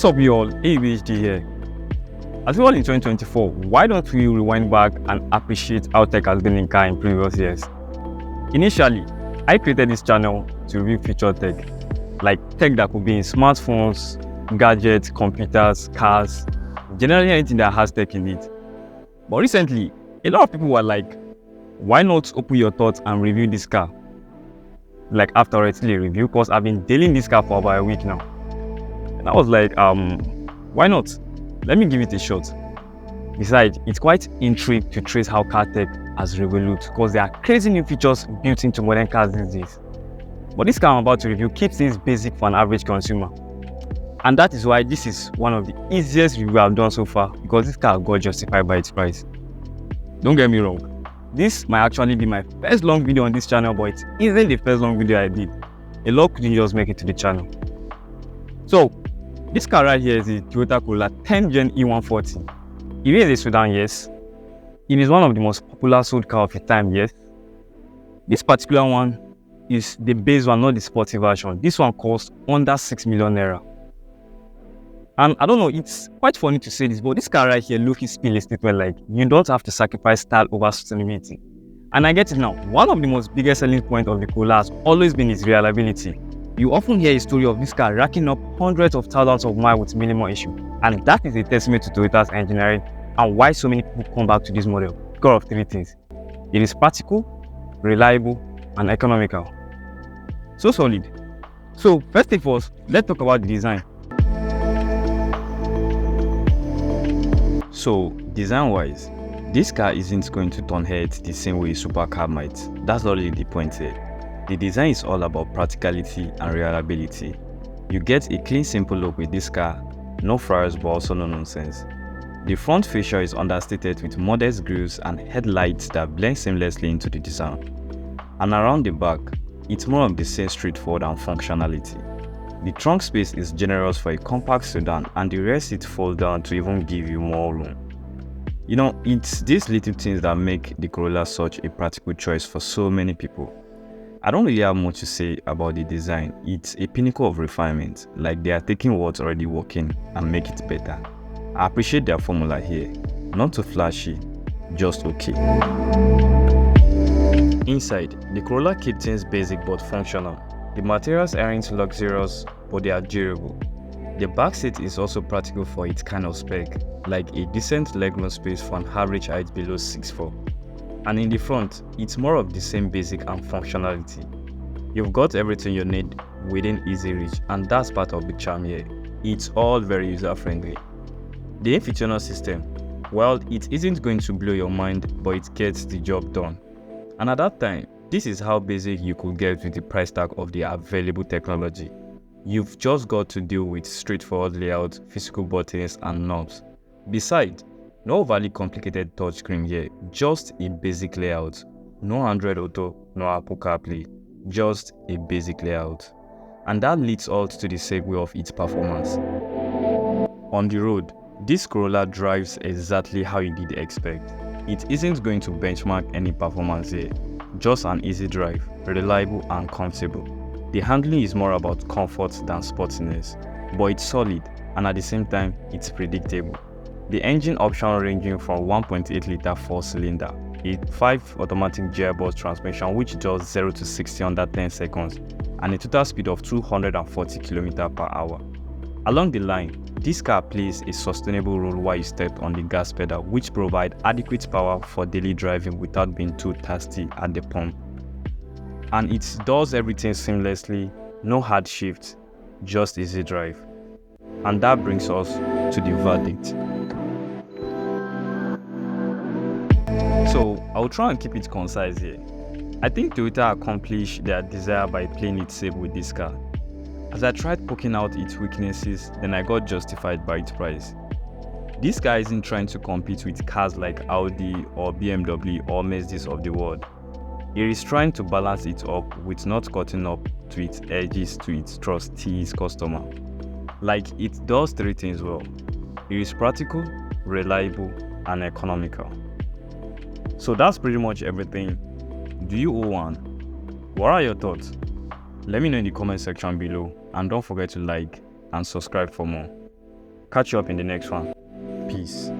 What's up, y'all? ABHD here. As we all in 2024, why don't we rewind back and appreciate how tech has been in car in previous years? Initially, I created this channel to review future tech, like tech that could be in smartphones, gadgets, computers, cars, generally anything that has tech in it. But recently, a lot of people were like, why not open your thoughts and review this car? Like after already review, because I've been dealing this car for about a week now. And I was like, why not? Let me give it a shot. Besides, it's quite intriguing to trace how car tech has revolutionized because there are crazy new features built into modern cars these days. But this car I'm about to review keeps things basic for an average consumer. And that is why this is one of the easiest reviews I've done so far, because this car got justified by its price. Don't get me wrong, this might actually be my first long video on this channel, but it isn't the first long video I did. A lot couldn't just make it to the channel. So, this car right here is the Toyota Corolla 10th Gen E140. It is a sedan, yes. It is one of the most popular sold cars of its time, yes. This particular one is the base one, not the sporty version. This one costs under 6 million naira. And I don't know, it's quite funny to say this, but this car right here looking still a statement like, you don't have to sacrifice style over sustainability. And I get it now. One of the most biggest selling points of the Corolla has always been its reliability. You often hear a story of this car racking up hundreds of thousands of miles with minimal issue. And that is a testament to Toyota's engineering and why so many people come back to this model because of three things. It is practical, reliable, and economical. So solid. So first thing first, let's talk about the design. So design-wise, this car isn't going to turn heads the same way a supercar might. That's not really the point here. The design is all about practicality and reliability. You get a clean, simple look with this car, no fryers but also no nonsense. The front fascia is understated with modest grills and headlights that blend seamlessly into the design. And around the back, it's more of the same straightforward and functionality. The trunk space is generous for a compact sedan and the rear seat folds down to even give you more room. You know, it's these little things that make the Corolla such a practical choice for so many people. I don't really have much to say about the design. It's a pinnacle of refinement, like they are taking what's already working and make it better. I appreciate their formula here. Not too flashy, just okay. Inside, the Corolla keeps things basic but functional. The materials aren't luxurious, but they are durable. The back seat is also practical for its kind of spec, like a decent legroom space for an average height below 6'4". And in the front, it's more of the same basic and functionality. You've got everything you need within easy reach, and that's part of the charm here. It's all very user-friendly. The infotainment system, well, it isn't going to blow your mind, but it gets the job done. And at that time, this is how basic you could get with the price tag of the available technology. You've just got to deal with straightforward layout, physical buttons, and knobs. Besides, no overly complicated touchscreen here, just a basic layout. No Android Auto, no Apple CarPlay, just a basic layout. And that leads us to the segue of its performance. On the road, this Corolla drives exactly how you did expect. It isn't going to benchmark any performance here, just an easy drive, reliable and comfortable. The handling is more about comfort than sportiness, but it's solid and at the same time, it's predictable. The engine option ranging from 1.8 litre 4-cylinder, a 5 automatic gearbox transmission which does 0 to 60 under 10 seconds, and a total speed of 240 km per hour. Along the line, this car plays a sustainable role while you step on the gas pedal, which provides adequate power for daily driving without being too thirsty at the pump. And it does everything seamlessly, no hard shifts, just easy drive. And that brings us to the verdict. So, I'll try and keep it concise here. I think Toyota accomplished their desire by playing it safe with this car. As I tried poking out its weaknesses, then I got justified by its price. This car isn't trying to compete with cars like Audi or BMW or Mercedes of the world. It is trying to balance it up with not cutting up to its edges to its trustees customer. Like, it does three things well. It is practical, reliable, and economical. So that's pretty much everything. Do you own one? What are your thoughts? Let me know in the comment section below, and don't forget to like and subscribe for more. catch you up in the next one. Peace.